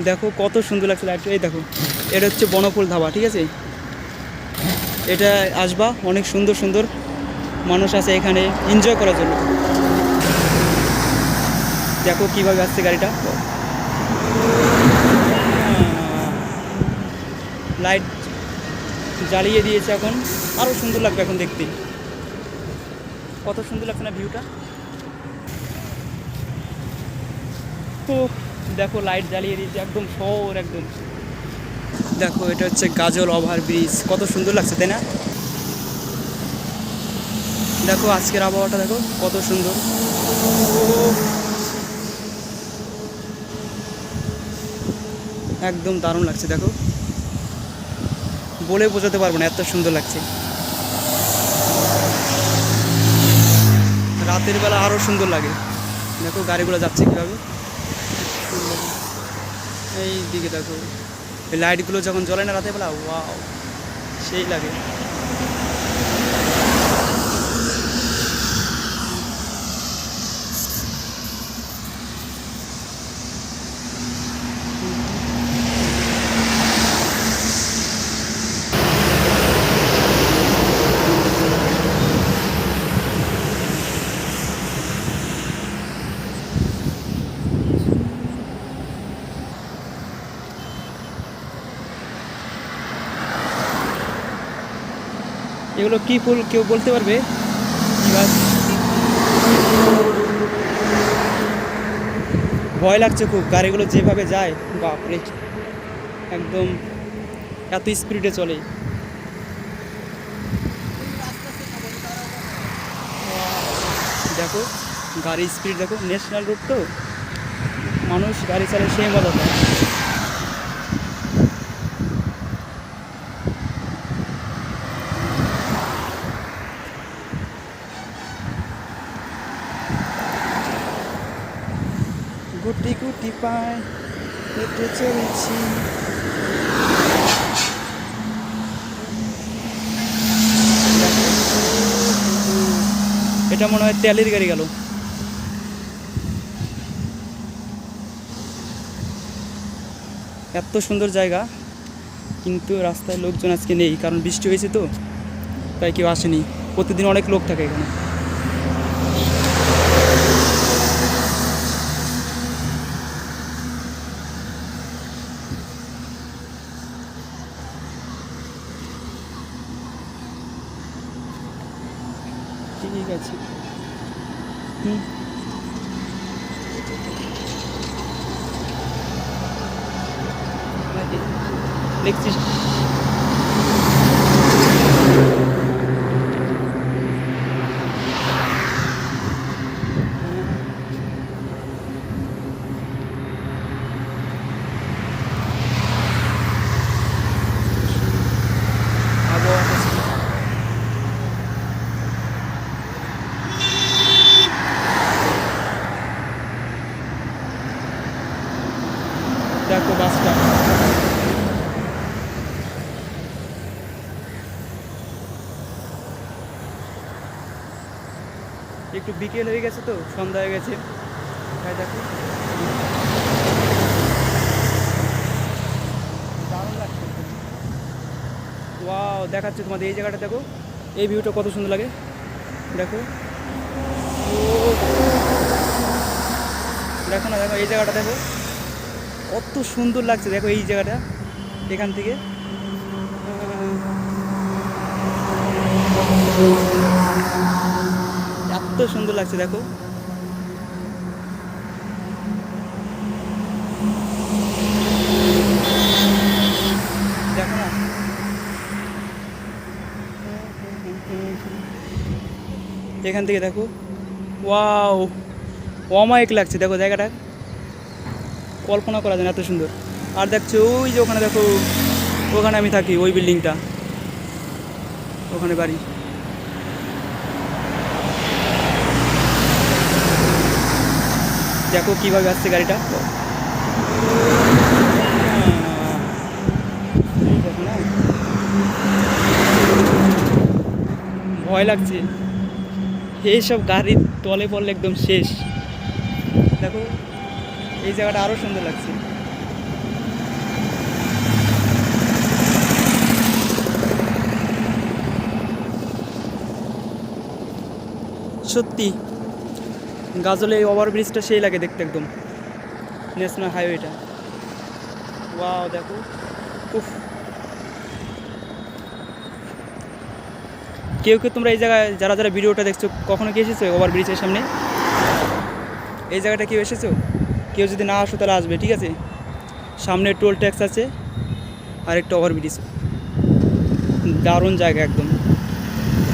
দেখো কত সুন্দর লাগছে লাইট। এই দেখো, এটা হচ্ছে বনফুল ধাবা, ঠিক আছে। এটা আসবা, অনেক সুন্দর সুন্দর মানুষ আছে এখানে এনজয় করার জন্য। দেখো কীভাবে আসছে গাড়িটা, লাইট জ্বালিয়ে দিয়েছে। এখন আরও সুন্দর লাগবে এখন দেখতে, কত সুন্দর লাগছে না ভিউটা। তো দেখো লাইট জ্বালিয়ে দিয়েছে একদম শহর একদম। দেখো এটা হচ্ছে গাজল ওভার ব্রিজ, কত সুন্দর লাগছে তাই না। দেখো আজকের আবহাওয়াটা দেখো কত সুন্দর। একদম দারুণ লাগছে, দেখো বলে বোঝাতে পারবো না, এত সুন্দর লাগছে। রাতের বেলা আরও সুন্দর লাগে। দেখো গাড়িগুলো যাচ্ছে কীভাবে, এই দিকে দেখো এই লাইটগুলো যখন জ্বলে না রাতের বেলা, ওয়াও সেই লাগে। এগুলো কী ফুল কেউ বলতে পারবে? ভয় লাগছে খুব, গাড়িগুলো যেভাবে যায় বাপরে, একদম এত স্পিডে চলে। দেখো গাড়ির স্পিড দেখো, ন্যাশনাল রোড তো, মানুষ গাড়ি চালায় সেই মজা পায়। গুটি গুটি পায় হেঁটে চলেছি। এটা মনে হয় তেলের গাড়ি গেল। এত সুন্দর জায়গা, কিন্তু রাস্তায় লোকজন আজকে নেই, কারণ বৃষ্টি হয়েছে তো, তাই কেউ আসেনি। প্রতিদিন অনেক লোক থাকে এখানে। ঠিক আছে, হুম, দেখছিস। দেখো বাসটা, একটু বিকেল হয়ে গেছে তো, সন্ধ্যা হয়ে গেছে, তাই দেখো দারুণ লাগছে। ওয়াও, দেখাচ্ছে তোমাদের এই জায়গাটা, দেখো এই ভিউটা কত সুন্দর লাগে। দেখো দেখো না, দেখো এই জায়গাটা দেখো কত সুন্দর লাগছে। দেখো এই জায়গাটা এখান থেকে এত সুন্দর লাগছে। দেখো দেখো না, এখান থেকে দেখো, ওয়াও অমায়িক লাগছে। দেখো জায়গাটা কল্পনা করা যায় না, এত সুন্দর। আর দেখছো ওই যে ওখানে দেখো, ওখানে আমি থাকি, ওই বিল্ডিংটা, ওখানে বাড়ি। দেখো কীভাবে আসছে গাড়িটা, দেখো না, ভয় লাগছে এইসব গাড়ির তলে পড়লে একদম শেষ। দেখো এই জায়গাটা আরও সুন্দর লাগছে। সত্যি গাজলে এই ওভারব্রিজটা সেই লাগে দেখতে একদম, ন্যাশনাল হাইওয়েটা। ওয়াও দেখো, উফ। কেউ কেউ তোমরা এই জায়গায় যারা যারা ভিডিওটা দেখছো কখনো কি এসেছো ওভারব্রিজের সামনে? এই জায়গাটা কেউ এসেছো? কেউ যদি না আসো তাহলে আসবে, ঠিক আছে? সামনে টোল ট্যাক্স আছে আর একটা ওভারব্রিজ, দারুণ জায়গা একদম।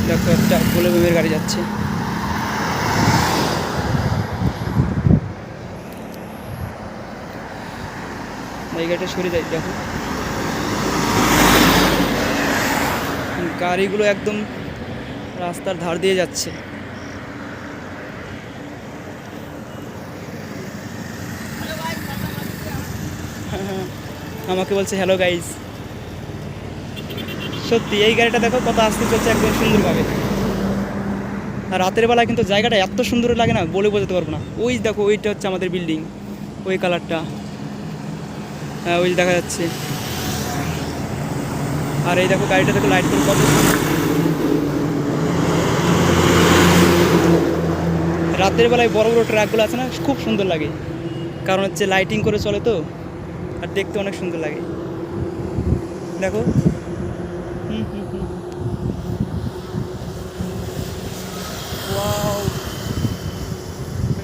দেখো একটা বোলেরোর গাড়ি যাচ্ছে। এই গাড়িটা সরে যায়, দেখো গাড়িগুলো একদম রাস্তার ধার দিয়ে যাচ্ছে। আমাকে বলছে হ্যালো গাইস। সত্যি এই গাড়িটা দেখো কত আস্তে চলছে একদম সুন্দরভাবে। আর রাতের বেলা কিন্তু জায়গাটা এত সুন্দর লাগে না, বলে বোঝাতে পারবো না। ওই দেখো ওইটা হচ্ছে আমাদের বিল্ডিং, ওই কালারটা, হ্যাঁ ওই দেখা যাচ্ছে। আর এই দেখো গাড়িটা দেখো লাইট করে কত রাতের বেলায় বড় বড় ট্রাকগুলো আছে না, খুব সুন্দর লাগে, কারণ হচ্ছে লাইটিং করে চলে তো, আর দেখতে অনেক সুন্দর লাগে। দেখো ওয়াও,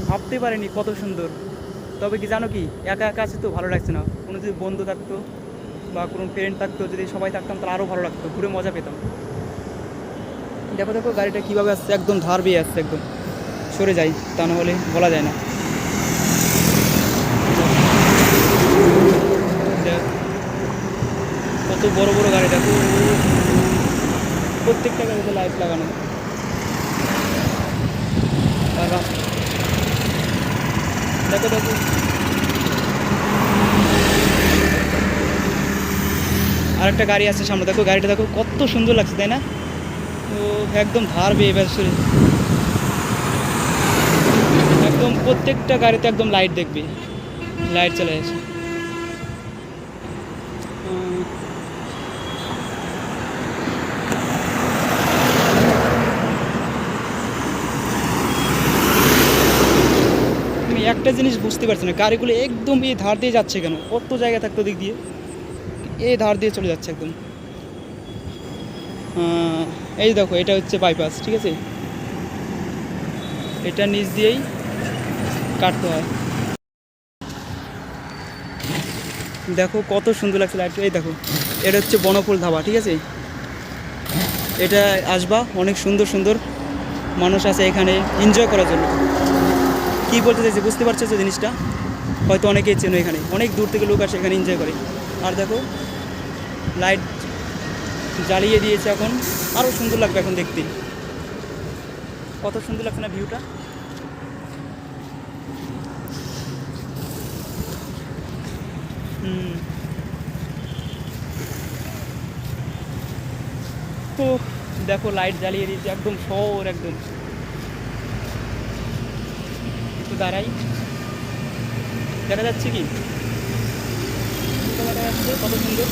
ভাবতে পারিনি কত সুন্দর। তবে কি জানো কি, একা একা আছে তো ভালো লাগছে না, কোনো যদি বন্ধু থাকতো বা কোনো ফ্রেন্ড থাকতো, যদি সবাই থাকতাম তাহলে আরও ভালো লাগতো, ঘুরে মজা পেতাম। দেখো দেখো গাড়িটা কীভাবে আসছে, একদম ধার বেয়ে আসছে, একদম সরে যাই তা না হলে বলা যায় না। কত বড় বড় গাড়ি দেখো, প্রত্যেকটা গাড়িতে লাইট লাগানো। আর দেখো দেখো আরেকটা গাড়ি আছে সামনে, দেখো গাড়িটা দেখো কত সুন্দর লাগছে, তাই না? ও একদম ধার বেয়ে এবার সরে, একদম প্রত্যেকটা গাড়িতে একদম লাইট দেখবে, লাইট চলে আসে। আমি একটা জিনিস বুঝতে পারছি না, গাড়িগুলো একদম এই ধার দিয়ে যাচ্ছে কেন? কত জায়গা থাকতো দিক দিয়ে, এই ধার দিয়ে চলে যাচ্ছে একদম। এই দেখো এটা হচ্ছে বাইপাস, ঠিক আছে? এটা নিচ দিয়েই কাটতে হয়। দেখো কত সুন্দর লাগছে লাইট। এই দেখো এটা হচ্ছে বনফুল ধাবা, ঠিক আছে? এটা আসবা, অনেক সুন্দর সুন্দর মানুষ আছে এখানে এনজয় করার জন্য। কী বলতে চাইছি বুঝতে পারছো যে জিনিসটা? হয়তো অনেকেই চেনো, এখানে অনেক দূর থেকে লোক আসে এখানে এনজয় করে। আর দেখো লাইট জ্বালিয়ে দিয়েছে, এখন আরও সুন্দর লাগবে এখন দেখতে। কত সুন্দর লাগছে না ভিউটা? তো দেখো লাইট জ্বালিয়ে দিয়েছে একদম শহর, একদম। একটু দাঁড়াই, দেখা যাচ্ছে কি? দেখা যাচ্ছে কত সুন্দর।